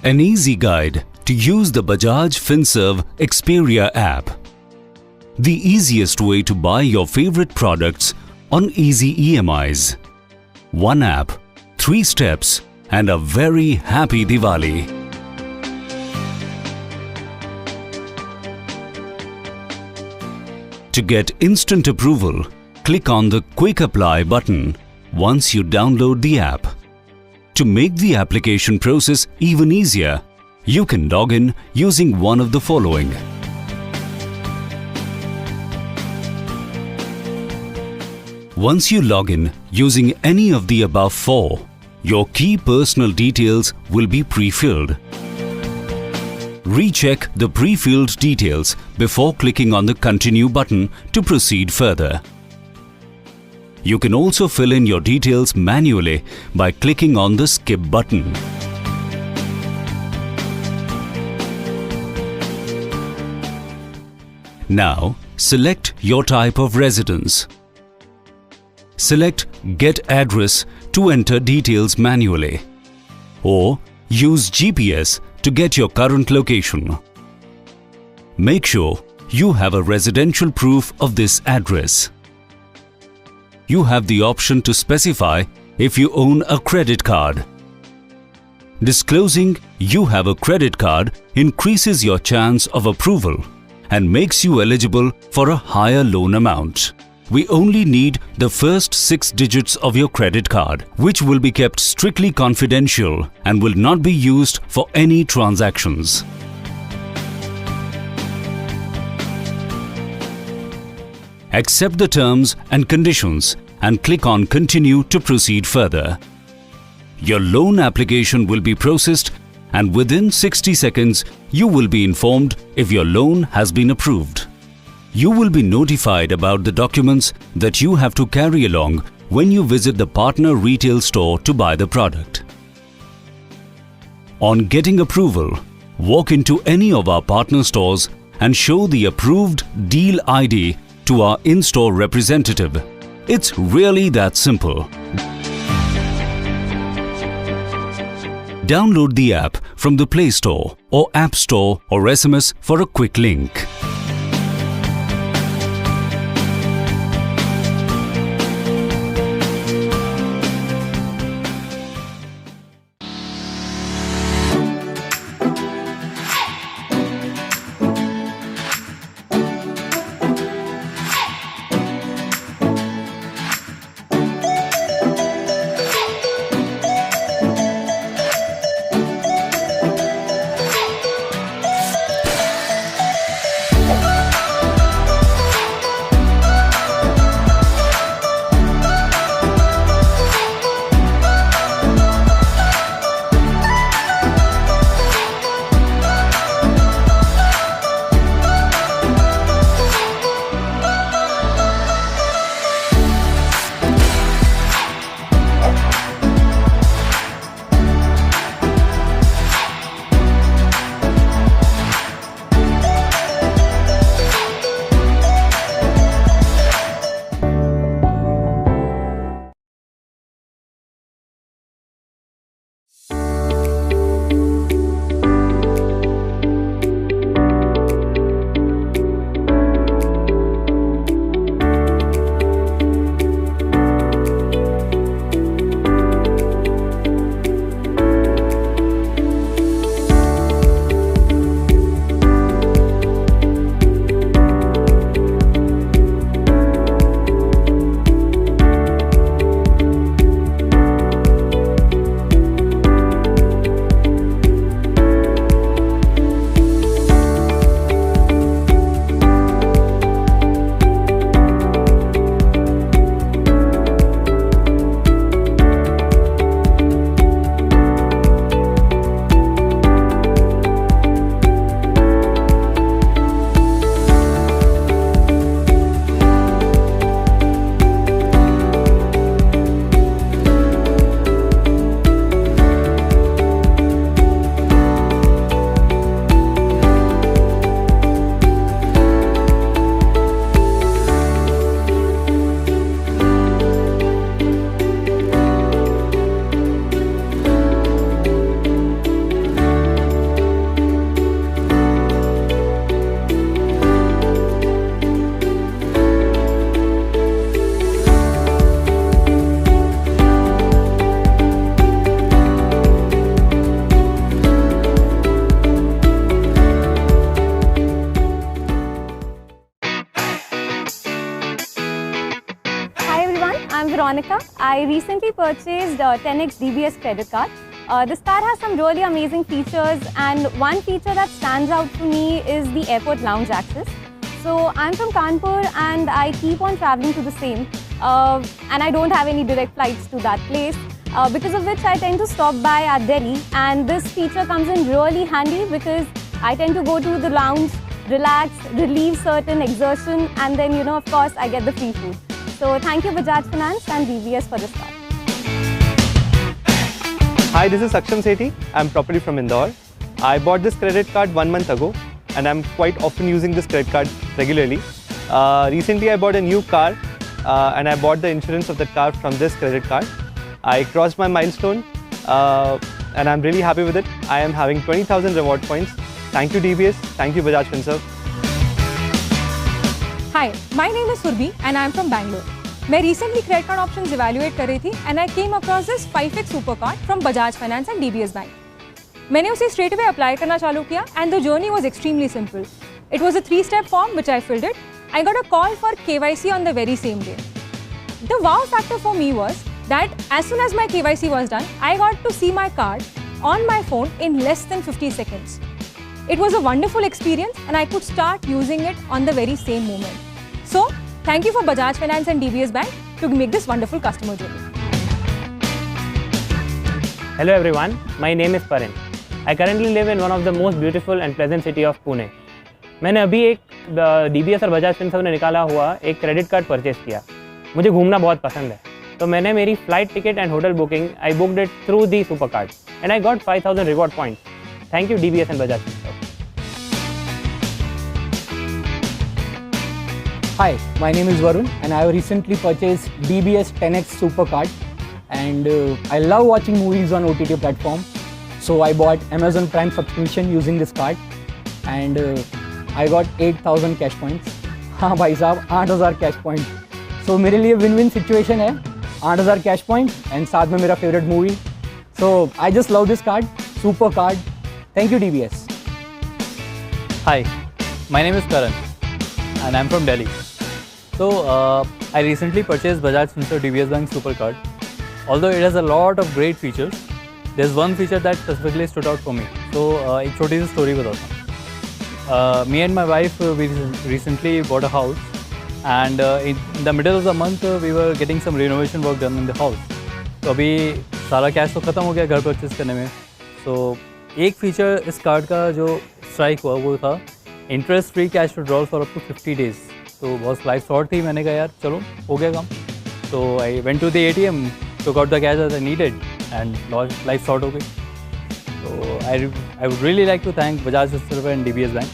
An easy guide to use the Bajaj Finserv Xperia app. The easiest way to buy your favorite products on easy EMIs. One app, 3 steps, and a very happy Diwali. To get instant approval, click on the Quick Apply button once you download the app. To make the application process even easier, you can log in using one of the following. Once you log in using any of the above 4, your key personal details will be pre-filled. Recheck the pre-filled details before clicking on the Continue button to proceed further. You can also fill in your details manually by clicking on the Skip button. Now, select your type of residence. Select Get Address to enter details manually, or use GPS to get your current location. Make sure you have a residential proof of this address. You have the option to specify if you own a credit card. Disclosing you have a credit card increases your chance of approval and makes you eligible for a higher loan amount. We only need the first 6 digits of your credit card, which will be kept strictly confidential and will not be used for any transactions. Accept the terms and conditions and click on Continue to proceed further. Your loan application will be processed, and within 60 seconds, you will be informed if your loan has been approved. You will be notified about the documents that you have to carry along when you visit the partner retail store to buy the product. On getting approval, walk into any of our partner stores and show the approved deal ID to our in-store representative. It's really that simple. Download the app from the Play Store or App Store or SMS for a quick link. Monica. I recently purchased 10x DBS credit card. This card has some really amazing features, and one feature that stands out to me is the airport lounge access. So I'm from Kanpur and I keep on traveling to the same, and I don't have any direct flights to that place, because of which I tend to stop by at Delhi, and this feature comes in really handy because I tend to go to the lounge, relax, relieve certain exertion, and then of course I get the free food. So thank you Bajaj Finance and DBS for this card. Hi, this is Saksham Sethi. I'm properly from Indore. I bought this credit card 1 month ago and I'm quite often using this credit card regularly. Recently I bought a new car and I bought the insurance of that car from this credit card. I crossed my milestone and I'm really happy with it. I am having 20,000 reward points. Thank you DBS, thank you Bajaj Finserv. Hi, my name is Surbi and I am from Bangalore. मैं recently credit card options evaluate कर रही थी and I came across this 5x super card from Bajaj Finance and DBS Bank. मैंने उसे straight away apply करना चालू किया and the journey was extremely simple. It was a 3-step form which I filled it. I got a call for KYC on the very same day. The wow factor for me was that as soon as my KYC was done, I got to see my card on my phone in less than 50 seconds. It was a wonderful experience and I could start using it on the very same moment. So, thank you for Bajaj Finance and DBS Bank to make this wonderful customer journey. Hello everyone, my name is Parin. I currently live in one of the most beautiful and pleasant city of Pune. मैंने अभी एक DBS और Bajaj Finserv ने निकाला हुआ एक credit card purchase किया. मुझे घूमना बहुत पसंद है, तो मैंने मेरी flight ticket and hotel booking I booked it through the super card and I got 5000 reward points. Thank you DBS and Bajaj Finserv. Hi, my name is Varun and I have recently purchased DBS 10x Super Card, and I love watching movies on OTT platform. So I bought Amazon Prime subscription using this card and I got 8000 cash points. हाँ भाई साहब 8000 cash points. So मेरे लिए win-win situation है, 8000 cash points and साथ में मेरा favorite movie. So I just love this card, super card. Thank you DBS. Hi, my name is Karan and I'm from Delhi. So I recently purchased Bajaj Finserv DBS Bank Super Card. Although it has a lot of great features, there's one feature that specifically stood out for me. So एक छोटी सी story बताता हूँ. Me and my wife we recently bought a house, and in the middle of the month we were getting some renovation work done in the house. तो अभी सारा cash तो ख़त्म हो गया घर परचेज करने में. So एक फीचर इस कार्ड का जो स्ट्राइक हुआ वो था interest free cash withdrawal for up to 50 days. तो बहुत लाइफ शॉर्ट थी. मैंने कहा यार चलो हो गया काम. तो I went to the ATM, took out the cash that I needed and life short हो गई. So I would really like to thank Bajaj Finserv and DBS Bank